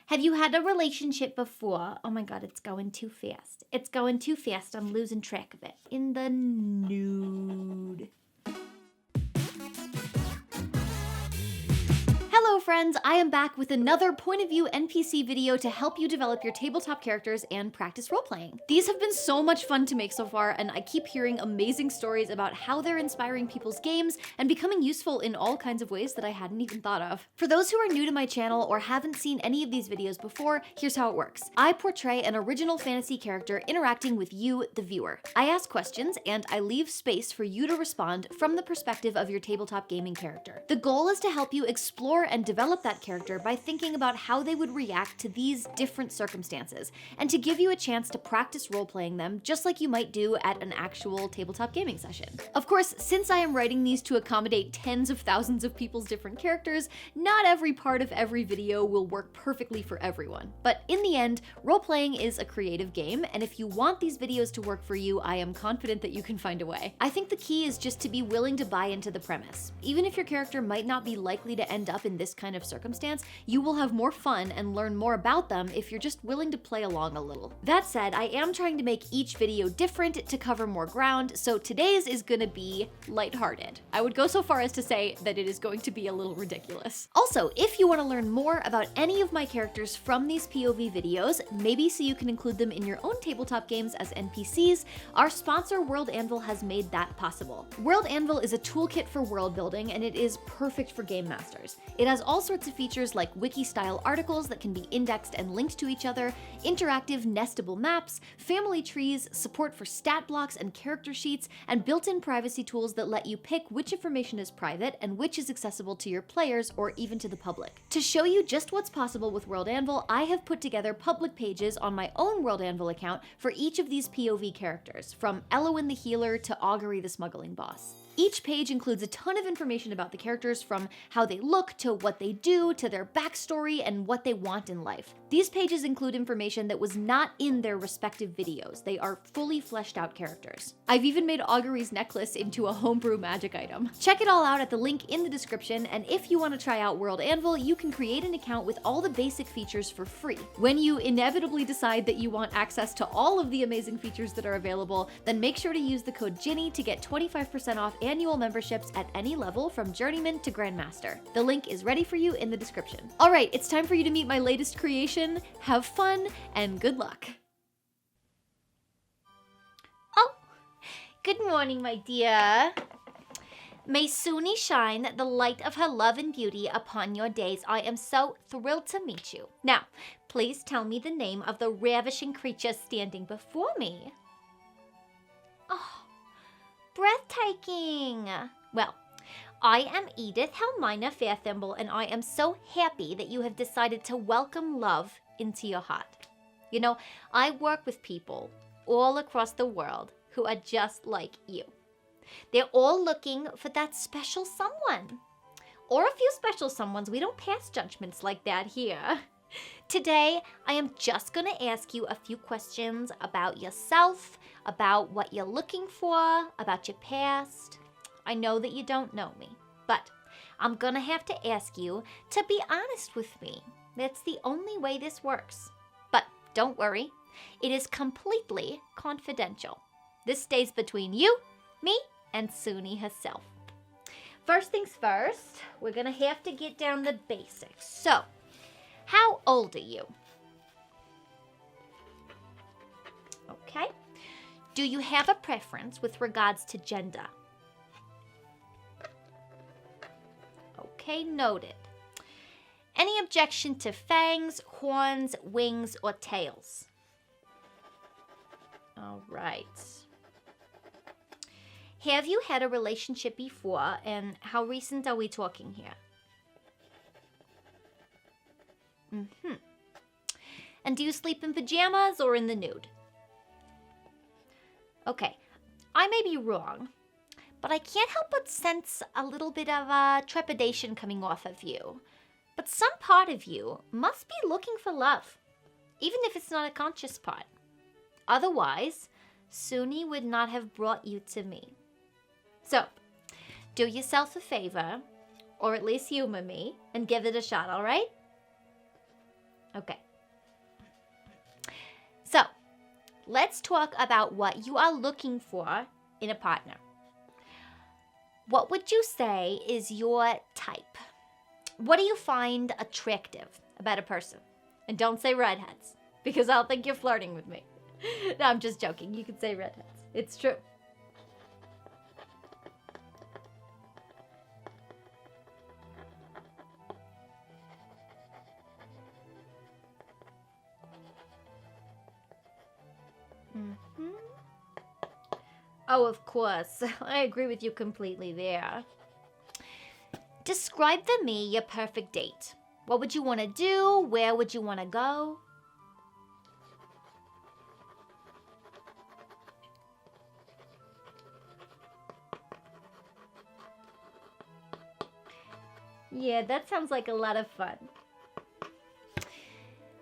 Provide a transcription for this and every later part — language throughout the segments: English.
Have you had a relationship before? Oh my god, it's going too fast. It's going too fast. I'm losing track of it. In the nude. Hello friends, I am back with another point of view NPC video to help you develop your tabletop characters and practice role-playing. These have been so much fun to make so far, and I keep hearing amazing stories about how they're inspiring people's games and becoming useful in all kinds of ways that I hadn't even thought of. For those who are new to my channel or haven't seen any of these videos before, here's how it works. I portray an original fantasy character interacting with you, the viewer. I ask questions, and I leave space for you to respond from the perspective of your tabletop gaming character. The goal is to help you explore and develop that character by thinking about how they would react to these different circumstances, and to give you a chance to practice role-playing them just like you might do at an actual tabletop gaming session. Of course, since I am writing these to accommodate tens of thousands of people's different characters, not every part of every video will work perfectly for everyone. But in the end, role-playing is a creative game, and if you want these videos to work for you, I am confident that you can find a way. I think the key is just to be willing to buy into the premise. Even if your character might not be likely to end up in this kind of circumstance, you will have more fun and learn more about them if you're just willing to play along a little. That said, I am trying to make each video different to cover more ground, so today's is gonna be lighthearted. I would go so far as to say that it is going to be a little ridiculous. Also, if you want to learn more about any of my characters from these POV videos, maybe so you can include them in your own tabletop games as NPCs, our sponsor World Anvil has made that possible. World Anvil is a toolkit for world building, and it is perfect for game masters. It has all sorts of features like wiki-style articles that can be indexed and linked to each other, interactive nestable maps, family trees, support for stat blocks and character sheets, and built-in privacy tools that let you pick which information is private and which is accessible to your players or even to the public. To show you just what's possible with World Anvil, I have put together public pages on my own World Anvil account for each of these POV characters, from Elowin the Healer to Augury the Smuggling Boss. Each page includes a ton of information about the characters, from how they look to what they do to their backstory and what they want in life. These pages include information that was not in their respective videos. They are fully fleshed out characters. I've even made Augury's necklace into a homebrew magic item. Check it all out at the link in the description, and if you want to try out World Anvil, you can create an account with all the basic features for free. When you inevitably decide that you want access to all of the amazing features that are available, then make sure to use the code Ginny to get 25% off annual memberships at any level from Journeyman to Grandmaster. The link is ready for you in the description. All right, it's time for you to meet my latest creation. Have fun and good luck. Oh, good morning, my dear. May Suni shine the light of her love and beauty upon your days. I am so thrilled to meet you. Now, please tell me the name of the ravishing creature standing before me. Oh, breathtaking. Well, I am Edith Helmina Fairthimble, and I am so happy that you have decided to welcome love into your heart. You know, I work with people all across the world who are just like you. They're all looking for that special someone. Or a few special someones. We don't pass judgments like that here. Today, I am just going to ask you a few questions about yourself, about what you're looking for, about your past. I know that you don't know me, but I'm going to have to ask you to be honest with me. That's the only way this works. But don't worry, it is completely confidential. This stays between you, me, and Suni herself. First things first, we're going to have to get down the basics. So, how old are you? Okay. Do you have a preference with regards to gender? Okay, noted. Any objection to fangs, horns, wings, or tails? All right. Have you had a relationship before, and how recent are we talking here? And do you sleep in pajamas or in the nude? Okay, I may be wrong, but I can't help but sense a little bit of trepidation coming off of you. But some part of you must be looking for love, even if it's not a conscious part. Otherwise, Suni would not have brought you to me. So, do yourself a favor, or at least humor me, and give it a shot, all right? Okay. So, let's talk about what you are looking for in a partner. What would you say is your type? What do you find attractive about a person? And don't say redheads, because I'll think you're flirting with me. No, I'm just joking. You can say redheads. It's true. Mm-hmm. Oh, of course. I agree with you completely there. Describe for me your perfect date. What would you want to do? Where would you want to go? Yeah, that sounds like a lot of fun.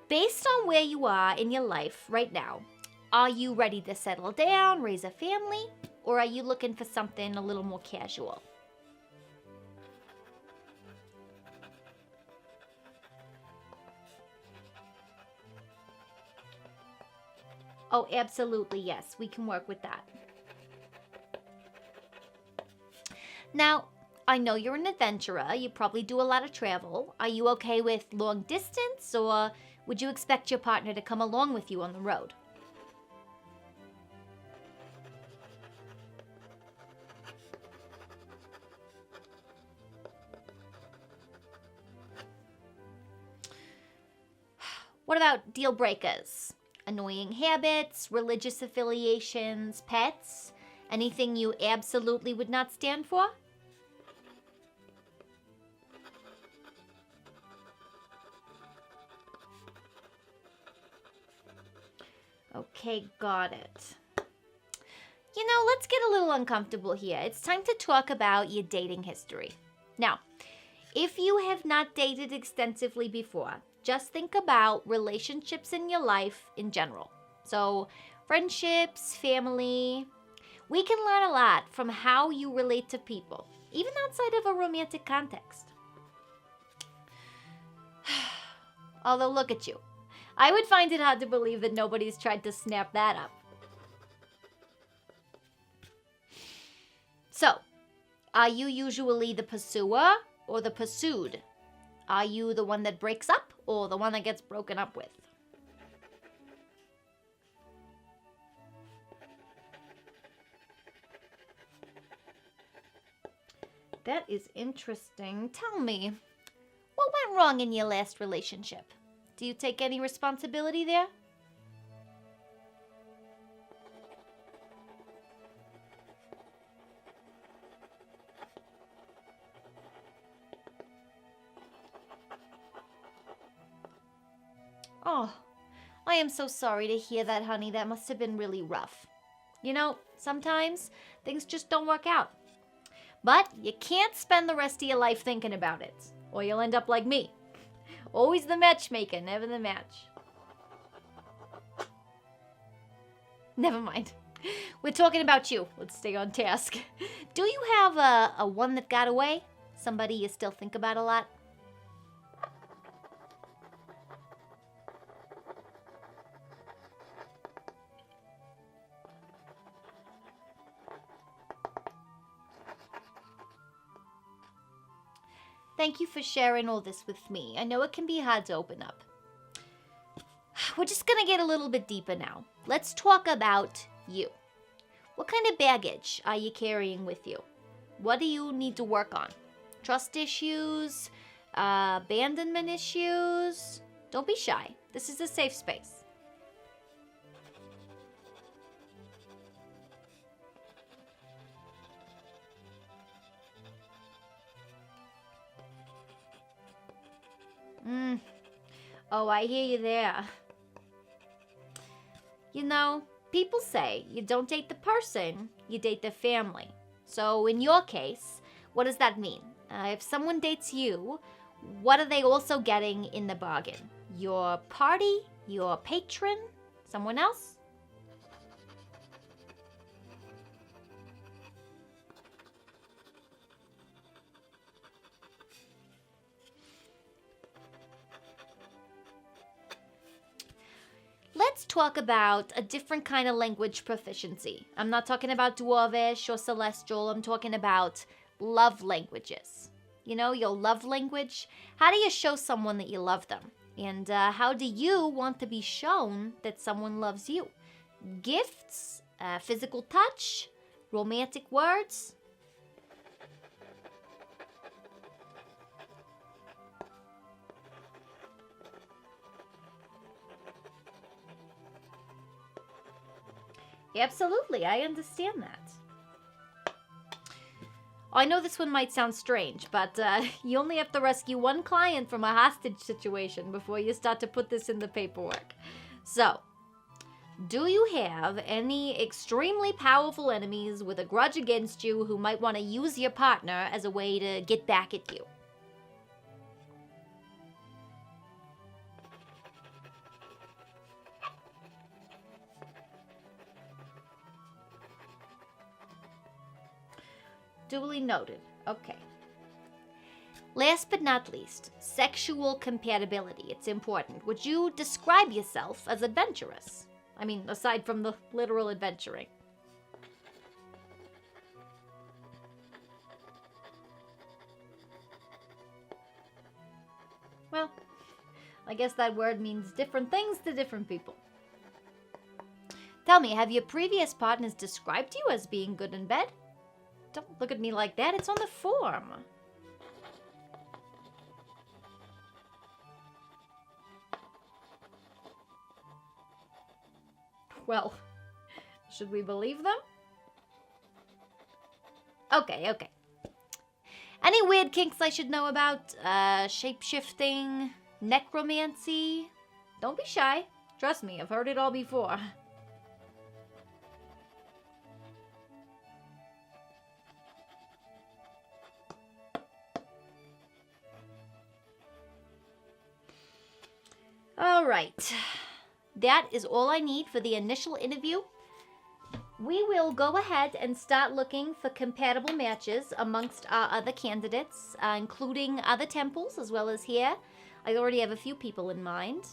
Based on where you are in your life right now, are you ready to settle down, raise a family, or are you looking for something a little more casual? Oh, absolutely, yes. We can work with that. Now, I know you're an adventurer. You probably do a lot of travel. Are you okay with long distance, or would you expect your partner to come along with you on the road? What about deal breakers? Annoying habits, religious affiliations, pets? Anything you absolutely would not stand for? Okay, got it. You know, let's get a little uncomfortable here. It's time to talk about your dating history. Now, if you have not dated extensively before, just think about relationships in your life in general. So, friendships, family. We can learn a lot from how you relate to people, even outside of a romantic context. Although, look at you. I would find it hard to believe that nobody's tried to snap that up. So, are you usually the pursuer or the pursued? Are you the one that breaks up or the one that gets broken up with? That is interesting. Tell me, what went wrong in your last relationship? Do you take any responsibility there? Oh, I am so sorry to hear that, honey. That must have been really rough. You know, sometimes things just don't work out. But you can't spend the rest of your life thinking about it, or you'll end up like me. Always the matchmaker, never the match. Never mind. We're talking about you. Let's stay on task. Do you have a one that got away? Somebody you still think about a lot? Thank you for sharing all this with me. I know it can be hard to open up. We're just gonna get a little bit deeper now. Let's talk about you. What kind of baggage are you carrying with you? What do you need to work on? Trust issues? Abandonment issues? Don't be shy. This is a safe space. Oh, I hear you there. You know, people say you don't date the person, you date the family. So in your case, what does that mean? If someone dates you, what are they also getting in the bargain? Your party? Your patron? Someone else? talk about a different kind of language proficiency. I'm not talking about Dwarvish or Celestial. I'm talking about love languages. You know, your love language. How do you show someone that you love them? And how do you want to be shown that someone loves you? Gifts, physical touch, romantic words. Absolutely, I understand that. I know this one might sound strange, but you only have to rescue one client from a hostage situation before you start to put this in the paperwork. So, do you have any extremely powerful enemies with a grudge against you who might want to use your partner as a way to get back at you? Duly noted. Okay. Last but not least, sexual compatibility. It's important. Would you describe yourself as adventurous? I mean, aside from the literal adventuring. Well, I guess that word means different things to different people. Tell me, have your previous partners described you as being good in bed? Don't look at me like that, it's on the form. Well, should we believe them? Okay. Any weird kinks I should know about? Shape-shifting, necromancy? Don't be shy. Trust me, I've heard it all before. All right, that is all I need for the initial interview. We will go ahead and start looking for compatible matches amongst our other candidates, including other temples as well as here. I already have a few people in mind.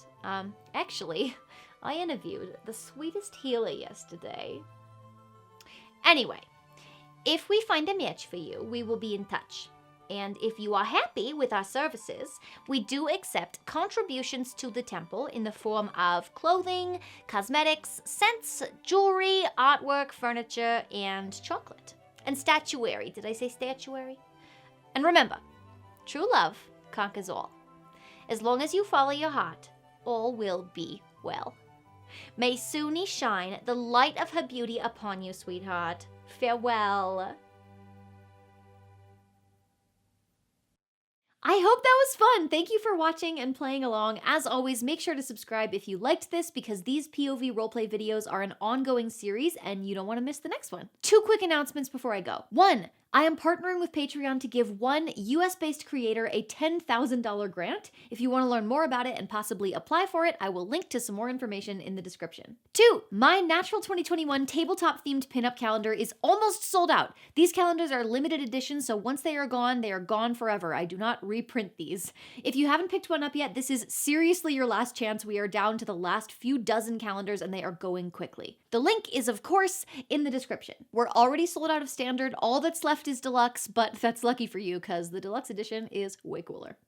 Actually, I interviewed the sweetest healer yesterday. Anyway, if we find a match for you, we will be in touch. And if you are happy with our services, we do accept contributions to the temple in the form of clothing, cosmetics, scents, jewelry, artwork, furniture, and chocolate. And statuary. Did I say statuary? And remember, true love conquers all. As long as you follow your heart, all will be well. May Suni shine the light of her beauty upon you, sweetheart. Farewell. I hope that was fun. Thank you for watching and playing along. As always, make sure to subscribe if you liked this because these POV roleplay videos are an ongoing series and you don't want to miss the next one. 2 quick announcements before I go. 1, I am partnering with Patreon to give one US-based creator a $10,000 grant. If you want to learn more about it and possibly apply for it, I will link to some more information in the description. 2, my Natural 2021 tabletop-themed pinup calendar is almost sold out. These calendars are limited edition, so once they are gone forever. I do not reprint these. If you haven't picked one up yet, this is seriously your last chance. We are down to the last few dozen calendars and they are going quickly. The link is, of course, in the description. We're already sold out of standard. All that's left is deluxe, but that's lucky for you because the deluxe edition is way cooler.